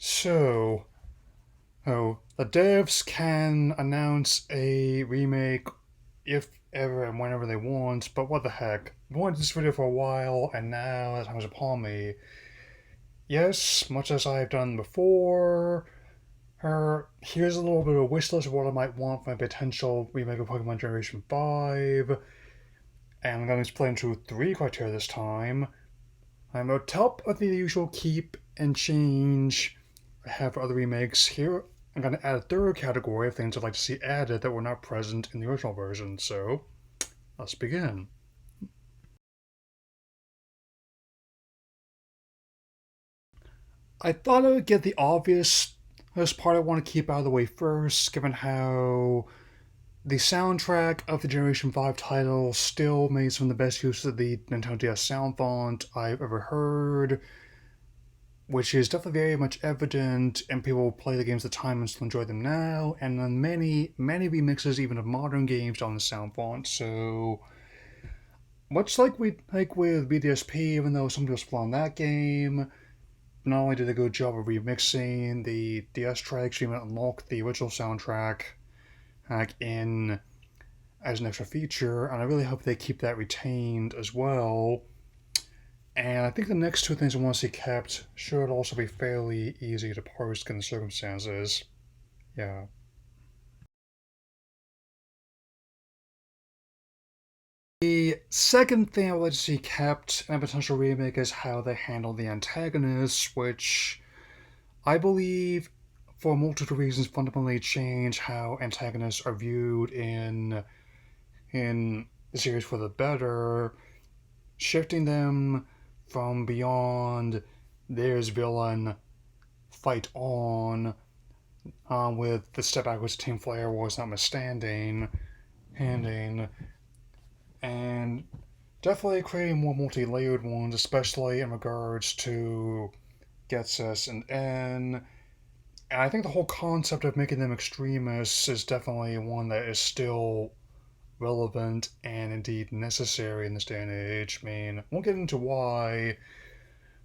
So, the devs can announce a remake if ever and whenever they want, but what the heck? I wanted this video for a while, and now the time is upon me. Yes, much as I've done before, here's a little bit of a wish list of what I might want from a potential remake of Pokemon Generation 5, and I'm going to explain to three criteria this time. I'm on top of the usual keep and change I have for other remakes. Here, I'm going to add a third category of things I'd like to see added that were not present in the original version. So, let's begin. I thought I would get the obvious this part I want to keep out of the way first, given how the soundtrack of the Generation 5 title still made some of the best use of the Nintendo DS sound font I've ever heard, which is definitely very much evident, and people play the games at the time and still enjoy them now. And then many remixes, even of modern games, on the sound font. So much like with BDSP, even though some people split on that game, not only did they do a good job of remixing the DS tracks, even unlock the original soundtrack in as an extra feature, and I really hope they keep that retained as well. And I think the next two things I want to see kept should also be fairly easy to parse given the circumstances. Yeah. The second thing I would like to see kept in a potential remake is how they handle the antagonists, which I believe, for a multitude of reasons, fundamentally change how antagonists are viewed in the series for the better, shifting them from beyond there's villain, fight on, with the step backwards Team Flare was notwithstanding, handing, and definitely creating more multi-layered ones, especially in regards to Getsus and N. And I think the whole concept of making them extremists is definitely one that is still relevant and indeed necessary in this day and age. I mean, I won't get into why,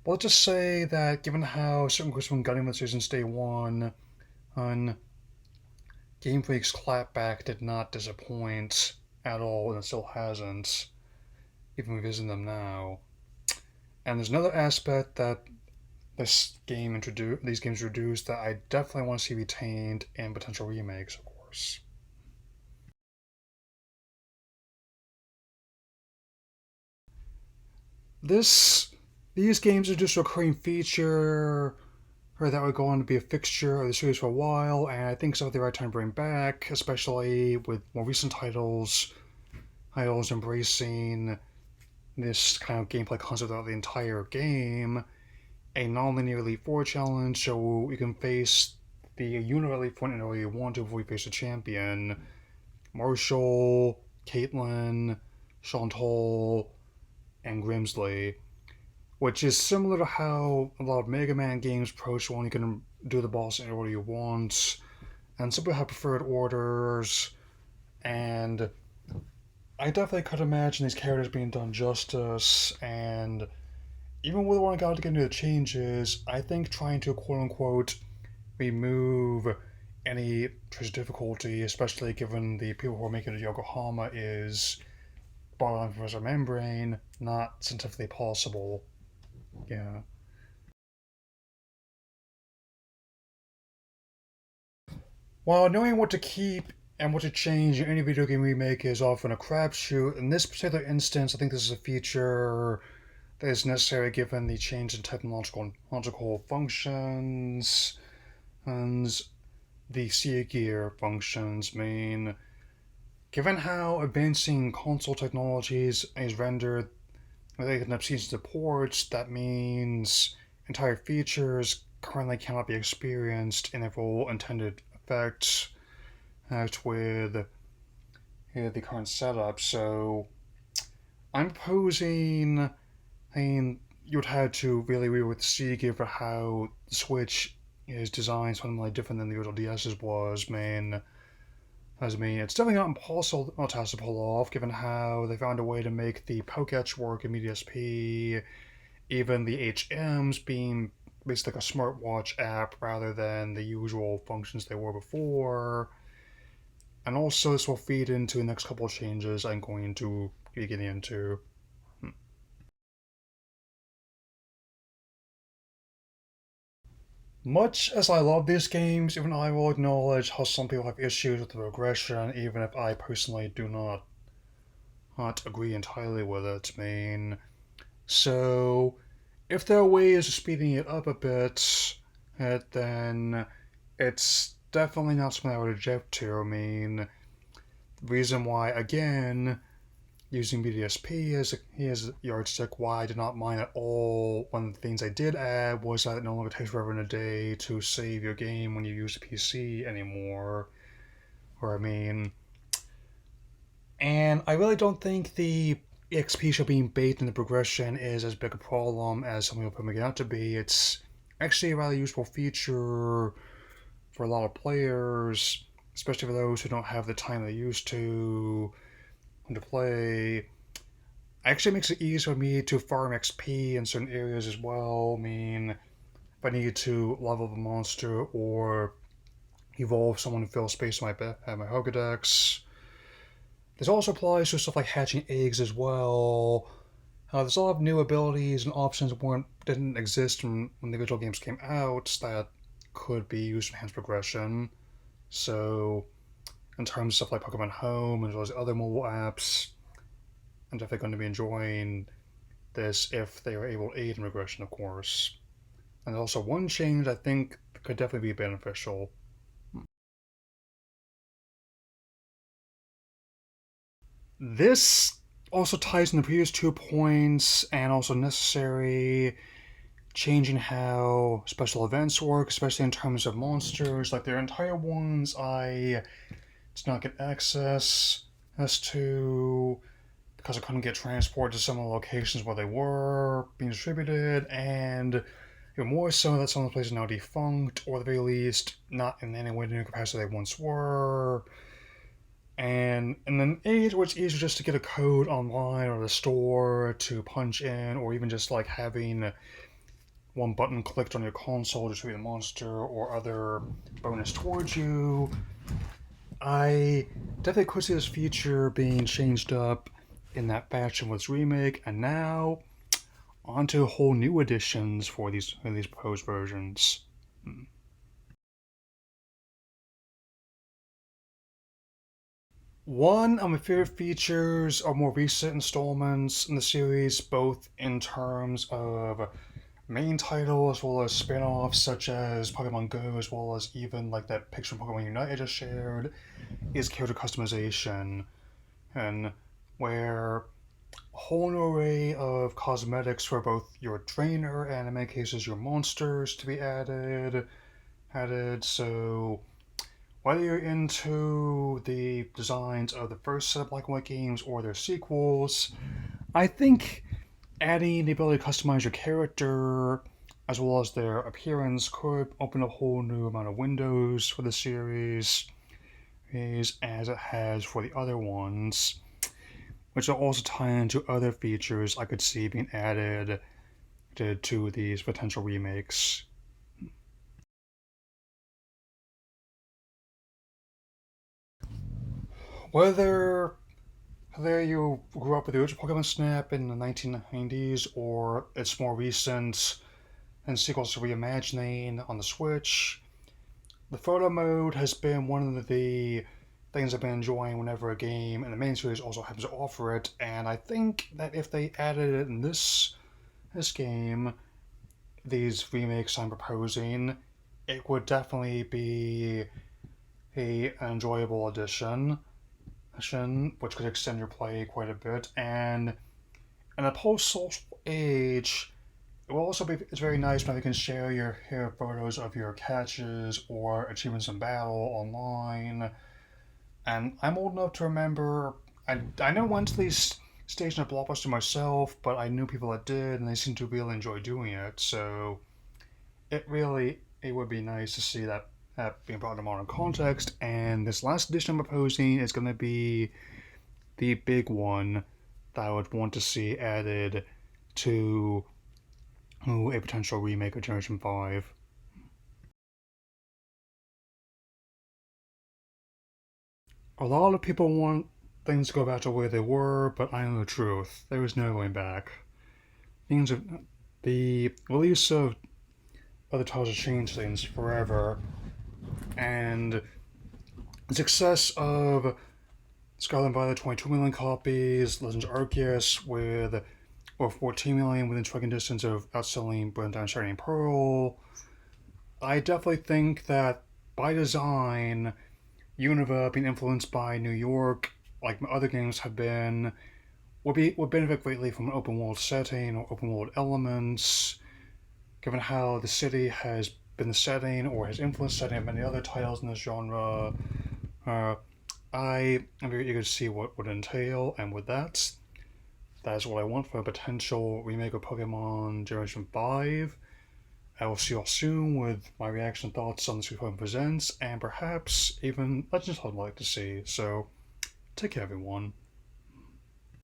but let's just say that given how certain groups have been gunning for the since day one, on Game Freak's clapback did not disappoint at all, and it still hasn't, even revisiting them now. And there's another aspect that these games introduced that I definitely want to see retained in potential remakes, of course. This these games are just a recurring feature or that would go on to be a fixture of the series for a while, and I think it's about the right time to bring back, especially with more recent titles embracing this kind of gameplay concept throughout the entire game. A non-linear Elite Four challenge, so you can face the unit Elite Four in you want to before you face a champion. Marshall, Caitlyn, Chantal, and Grimsley, which is similar to how a lot of Mega Man games approach one. You can do the boss in order you want, and some people have preferred orders, and I definitely could imagine these characters being done justice, and even with when I got to get into the changes, I think trying to quote unquote remove any trace of difficulty, especially given the people who are making it Yokohama, is borderline Professor Membrane, not scientifically possible. Yeah. While knowing what to keep and what to change in any video game remake is often a crapshoot, in this particular instance, I think this is a feature that is necessary given the change in technological functions and the Sea Gear functions. I mean, given how advancing console technologies is rendered, they can have season supports, that means entire features currently cannot be experienced in their full intended effect with the current setup. So I'm proposing, I mean, you'd have to really agree with C given how the Switch is designed fundamentally different than the original DS's was. It's definitely not impossible not to pull off, given how they found a way to make the Pokétch work in MDSP, even the HMs being basically like a smartwatch app rather than the usual functions they were before. And also, this will feed into the next couple of changes I'm going to be getting into. Much as I love these games, even I will acknowledge how some people have issues with the progression, even if I personally do not agree entirely with it. I mean, so if there are ways of speeding it up a bit, then it's definitely not something I would object to. I mean, the reason why, again, using BDSP as a yardstick, why I did not mind at all. One of the things I did add was that it no longer takes forever in a day to save your game when you use a PC anymore. Or, I mean, and I really don't think the XP show being baked in the progression is as big a problem as some people make it out to be. It's actually a rather useful feature for a lot of players, especially for those who don't have the time they used to play. Actually makes it easier for me to farm XP in certain areas as well. I mean, if I need to level up a monster or evolve someone to fill space in my Pokedex. This also applies to stuff like hatching eggs as well. There's a lot of new abilities and options that didn't exist when the original games came out that could be used to enhance progression. So, in terms of stuff like Pokemon Home as well as other mobile apps, I'm definitely going to be enjoying this if they are able to aid in regression, of course. And also one change I think could definitely be beneficial. This also ties in the previous 2 points and also necessary, changing how special events work, especially in terms of monsters. Like their entire ones I did not get access as to because I couldn't get transported to some of the locations where they were being distributed, and even more so that some of the places are now defunct, or at the very least, not in any way near the capacity they once were. And then age where it's easier just to get a code online or the store to punch in, or even just like having one button clicked on your console to show you the monster or other bonus towards you. I definitely could see this feature being changed up in that fashion with Remake, and now onto whole new editions for these proposed versions. One of my favorite features are more recent installments in the series, both in terms of main title as well as spin-offs such as Pokemon Go, as well as even like that picture of Pokemon Unite I just shared, is character customization, and where a whole new array of cosmetics for both your trainer and in many cases your monsters to be added. So whether you're into the designs of the first set of Black and White games or their sequels, I think adding the ability to customize your character as well as their appearance could open a whole new amount of windows for the series, as it has for the other ones, which will also tie into other features I could see being added to these potential remakes. Whether you grew up with the original Pokemon Snap in the 1990s or its more recent and sequels to Reimagining on the Switch, the photo mode has been one of the things I've been enjoying whenever a game and the main series also happens to offer it, and I think that if they added it in this game, these remakes I'm proposing, it would definitely be an enjoyable addition, which could extend your play quite a bit. And in a post-social age, it will also be it's very nice when you can share your photos of your catches or achievements in battle online. And I'm old enough to remember I never went to these stations at Blockbuster myself, but I knew people that did, and they seemed to really enjoy doing it. So it would be nice to see that being brought into modern context. And this last edition I'm proposing is going to be the big one that I would want to see added to a potential remake of Generation 5. A lot of people want things to go back to the way they were, but I know the truth. There is no going back. Things have, the release of other titles have changed things forever, and the success of Scarlet Violet 22 million copies, Legends Arceus with over 14 million within striking distance of outselling Brand Down Shining Pearl. I definitely think that by design, Unova being influenced by New York, like other games have been, would benefit greatly from an open world setting or open world elements, given how the city has been the setting or has influenced the setting of many other titles in this genre. Uh, I am very eager to see what would entail, and with that, that is what I want for a potential remake of Pokemon Generation 5. I will see you all soon with my reaction and thoughts on the Super Pokemon Presents, and perhaps even Legends I'd like to see. So, take care, everyone.